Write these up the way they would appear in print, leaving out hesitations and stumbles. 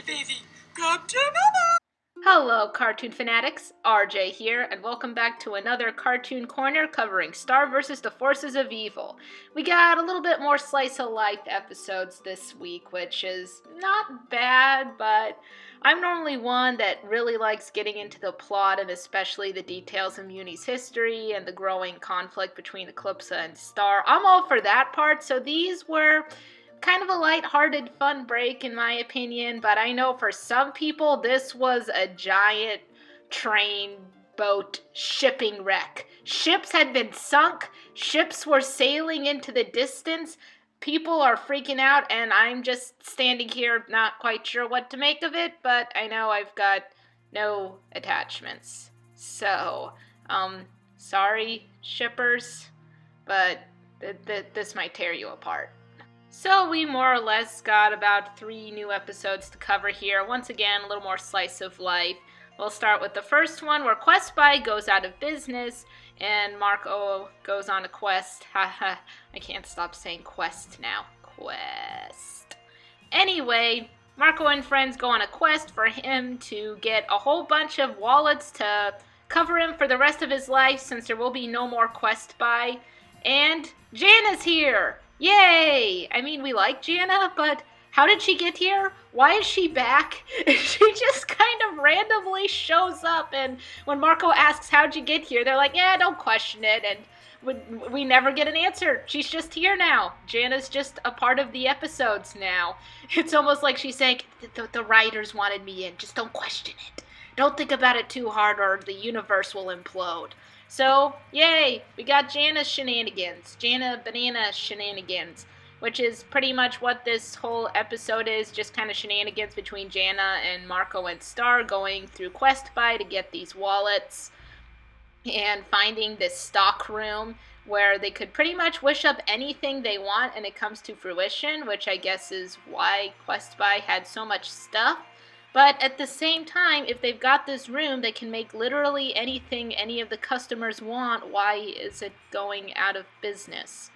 baby. Come to mama. Hello, cartoon fanatics. RJ here, and welcome back to another Cartoon Corner covering Star vs. the Forces of Evil. We got a little bit more slice of life episodes this week, which is not bad, but I'm normally one that really likes getting into the plot and especially the details of Muni's history and the growing conflict between Eclipsa and Star. I'm all for that part, so these were kind of a light-hearted fun break in my opinion, but I know for some people this was a giant train boat shipping wreck. Ships had been sunk, ships were sailing into the distance, people are freaking out, and I'm just standing here not quite sure what to make of it, but I know I've got no attachments. So, sorry shippers, but this might tear you apart. So we more or less got about 3 new episodes to cover here. Once again, a little more slice of life. We'll start with the first one where QuestBuy goes out of business and Marco goes on a quest. Haha, I can't stop saying quest now. Quest. Anyway, Marco and friends go on a quest for him to get a whole bunch of wallets to cover him for the rest of his life since there will be no more QuestBuy. And Jana's here! Yay! I mean, we like Jana, but how did she get here? Why is she back? She just kind of randomly shows up, and when Marco asks, how'd you get here? They're like, yeah, don't question it, and we never get an answer. She's just here now. Jana's just a part of the episodes now. It's almost like she's saying, the writers wanted me in, just don't question it. Don't think about it too hard or the universe will implode. So, yay, we got Jana's shenanigans, Jana Banana shenanigans, which is pretty much what this whole episode is, just kind of shenanigans between Jana and Marco and Star going through QuestBuy to get these wallets and finding this stock room where they could pretty much wish up anything they want and it comes to fruition, which I guess is why QuestBuy had so much stuff. But at the same time, if they've got this room, they can make literally anything any of the customers want. Why is it going out of business?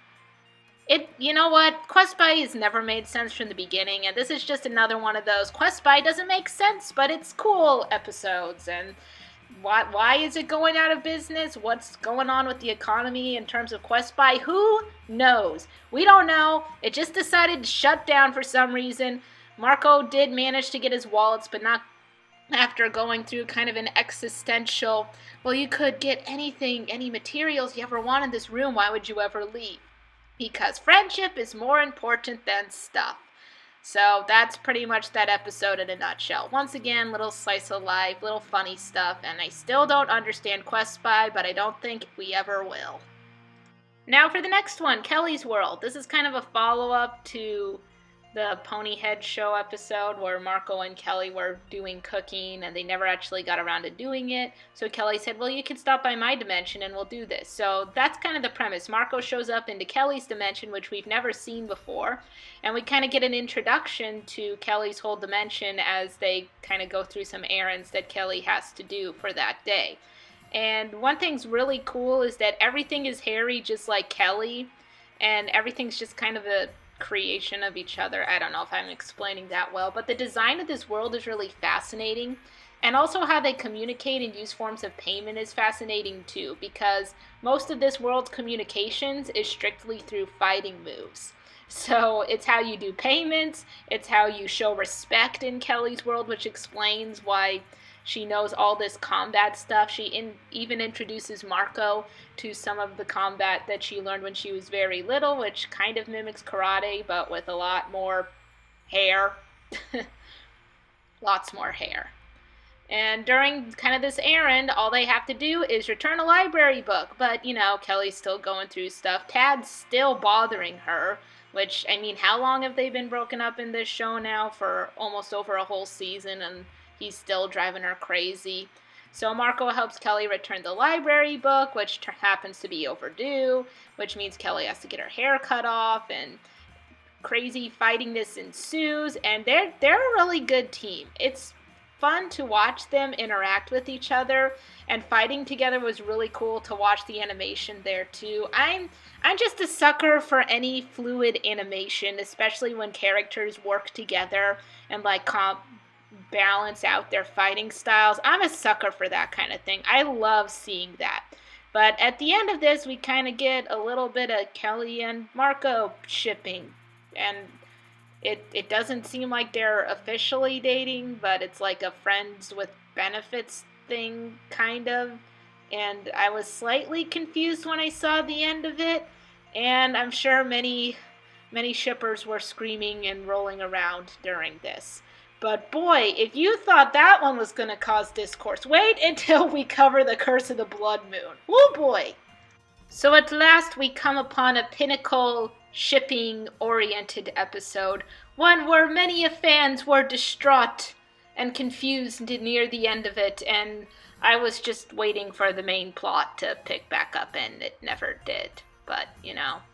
You know what? QuestBuy has never made sense from the beginning, and this is just another one of those QuestBuy doesn't make sense, but it's cool episodes. And why is it going out of business? What's going on with the economy in terms of QuestBuy? Who knows? We don't know. It just decided to shut down for some reason. Marco did manage to get his wallets, but not after going through kind of an existential, well, you could get anything, any materials you ever want in this room, why would you ever leave? Because friendship is more important than stuff. So that's pretty much that episode in a nutshell. Once again, little slice of life, little funny stuff, and I still don't understand QuestBuy, but I don't think we ever will. Now for the next one, Kelly's World. This is kind of a follow-up to the Ponyhead Show episode where Marco and Kelly were doing cooking and they never actually got around to doing it. So Kelly said, well, you can stop by my dimension and we'll do this. So that's kind of the premise. Marco shows up into Kelly's dimension, which we've never seen before. And we kind of get an introduction to Kelly's whole dimension as they kind of go through some errands that Kelly has to do for that day. And one thing's really cool is that everything is hairy just like Kelly. And everything's just kind of a creation of each other. I don't know if I'm explaining that well, but the design of this world is really fascinating, and also how they communicate and use forms of payment is fascinating too, because most of this world's communications is strictly through fighting moves. So it's how you do payments, it's how you show respect in Kelly's world, which explains why she knows all this combat stuff. She even introduces Marco to some of the combat that she learned when she was very little, which kind of mimics karate, but with a lot more hair. Lots more hair. And during kind of this errand, all they have to do is return a library book. But, you know, Kelly's still going through stuff. Tad's still bothering her, which, I mean, how long have they been broken up in this show now? For almost over a whole season, and he's still driving her crazy. So Marco helps Kelly return the library book, which happens to be overdue, which means Kelly has to get her hair cut off, and crazy fightingness ensues, and they're a really good team. It's fun to watch them interact with each other, and fighting together was really cool to watch the animation there too. I'm just a sucker for any fluid animation, especially when characters work together and like balance out their fighting styles. I'm a sucker for that kind of thing. I love seeing that. But at the end of this, we kind of get a little bit of Kelly and Marco shipping. And it doesn't seem like they're officially dating, but it's like a friends with benefits thing, kind of. And I was slightly confused when I saw the end of it. And I'm sure many shippers were screaming and rolling around during this. But boy, if you thought that one was going to cause discourse, wait until we cover the Curse of the Blood Moon. Oh boy! So at last we come upon a Pinnacle Shipping-oriented episode, one where many fans were distraught and confused near the end of it, and I was just waiting for the main plot to pick back up, and it never did. But,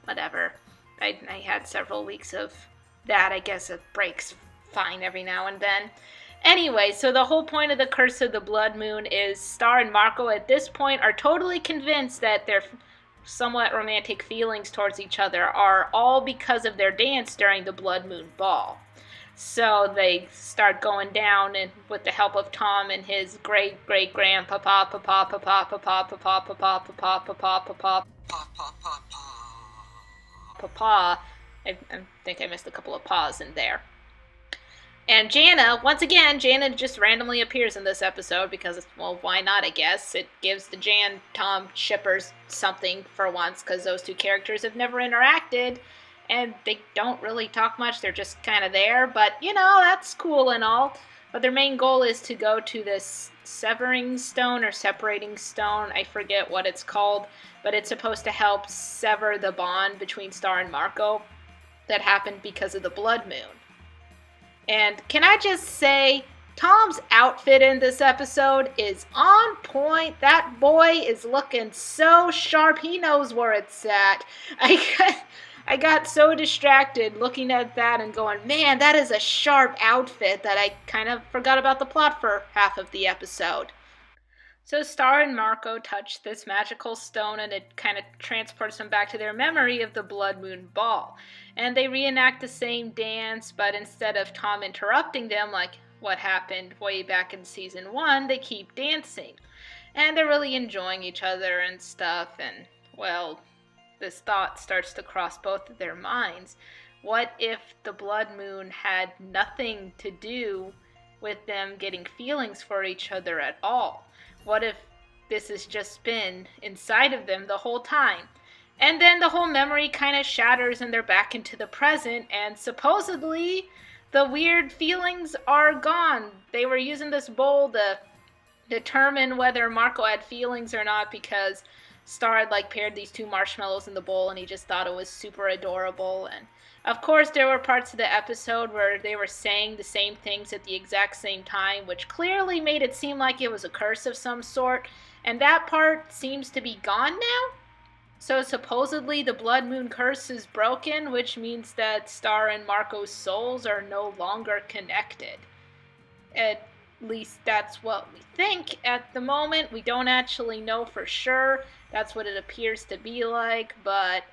whatever. I had several weeks of that. I guess it breaks fine every now and then. Anyway, so the whole point of the Curse of the Blood Moon is Star and Marco at this point are totally convinced that their somewhat romantic feelings towards each other are all because of their dance during the Blood Moon Ball. So they start going down, and with the help of Tom and his great-great-grandpapa, I think I missed a couple of paws in there. And Jana, once again, Jana just randomly appears in this episode because, well, why not, I guess. It gives the Jan-Tom shippers something for once, because those two characters have never interacted, and they don't really talk much. They're just kind of there, but, that's cool and all. But their main goal is to go to this severing stone or separating stone. I forget what it's called, but it's supposed to help sever the bond between Star and Marco that happened because of the Blood Moon. And can I just say, Tom's outfit in this episode is on point. That boy is looking so sharp. He knows where it's at. I got so distracted looking at that and going, man, that is a sharp outfit, that I kind of forgot about the plot for half of the episode. So Star and Marco touch this magical stone, and it kind of transports them back to their memory of the Blood Moon Ball. And they reenact the same dance, but instead of Tom interrupting them like what happened way back in season 1, they keep dancing. And they're really enjoying each other and stuff, and, well, this thought starts to cross both of their minds. What if the Blood Moon had nothing to do with them getting feelings for each other at all? What if this has just been inside of them the whole time? And then the whole memory kind of shatters and they're back into the present, and supposedly the weird feelings are gone. They were using this bowl to determine whether Marco had feelings or not, because Star had paired these two marshmallows in the bowl and he just thought it was super adorable. And of course there were parts of the episode where they were saying the same things at the exact same time, which clearly made it seem like it was a curse of some sort, and that part seems to be gone now. So supposedly the Blood Moon curse is broken, which means that Star and Marco's souls are no longer connected. At least that's what we think at the moment. We don't actually know for sure. That's what it appears to be like, but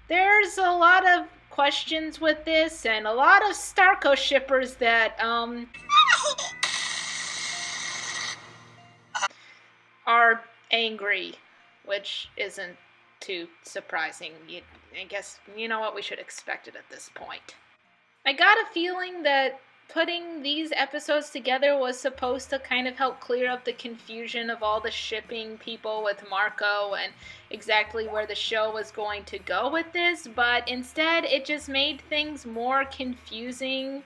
there's a lot of questions with this, and a lot of Starco shippers that are angry, which isn't too surprising. I guess you know what, we should expect it at this point. I got a feeling that putting these episodes together was supposed to kind of help clear up the confusion of all the shipping people with Marco and exactly where the show was going to go with this, but instead it just made things more confusing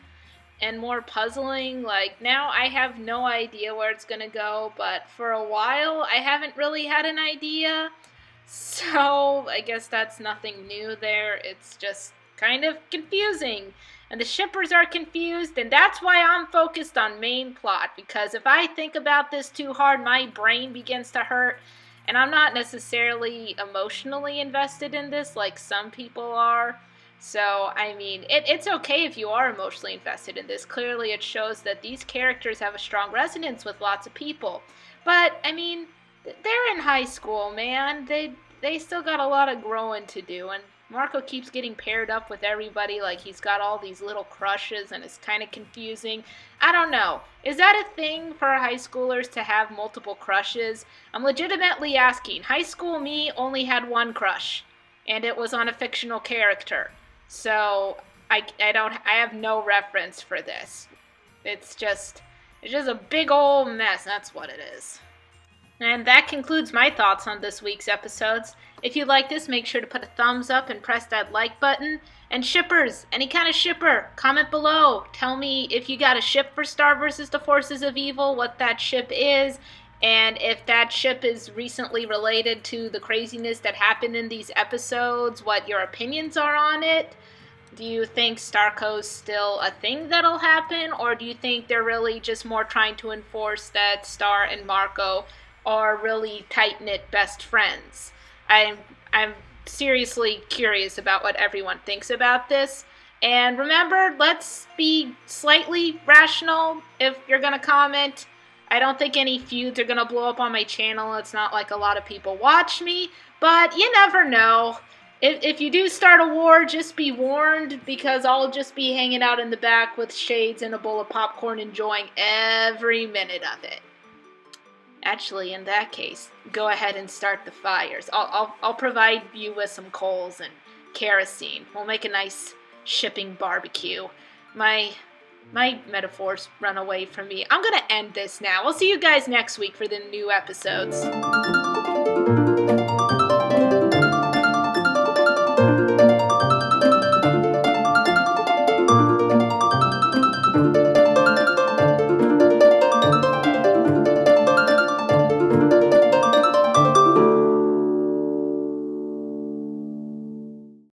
and more puzzling. Now I have no idea where it's gonna go, but for a while I haven't really had an idea. So I guess that's nothing new there. It's just kind of confusing. And the shippers are confused, and that's why I'm focused on main plot, because if I think about this too hard, my brain begins to hurt, and I'm not necessarily emotionally invested in this like some people are. So, I mean, it's okay if you are emotionally invested in this. Clearly it shows that these characters have a strong resonance with lots of people. But, I mean, they're in high school, man. They still got a lot of growing to do, and Marco keeps getting paired up with everybody, like he's got all these little crushes, and it's kind of confusing. I don't know. Is that a thing for high schoolers to have multiple crushes? I'm legitimately asking. High school me only had one crush, and it was on a fictional character. So I have no reference for this. It's just a big old mess. That's what it is. And that concludes my thoughts on this week's episodes. If you like this, make sure to put a thumbs up and press that like button. And shippers, any kind of shipper, comment below. Tell me if you got a ship for Star versus the Forces of Evil, what that ship is, and if that ship is recently related to the craziness that happened in these episodes, what your opinions are on it. Do you think Starco's still a thing that'll happen, or do you think they're really just more trying to enforce that Star and Marco are really tight-knit best friends? I'm seriously curious about what everyone thinks about this. And remember, let's be slightly rational if you're going to comment. I don't think any feuds are going to blow up on my channel. It's not like a lot of people watch me, but you never know. If you do start a war, just be warned, because I'll just be hanging out in the back with shades and a bowl of popcorn enjoying every minute of it. Actually, in that case, go ahead and start the fires. I'll provide you with some coals and kerosene. We'll make a nice shipping barbecue. My metaphors run away from me. I'm gonna end this now. I'll see you guys next week for the new episodes.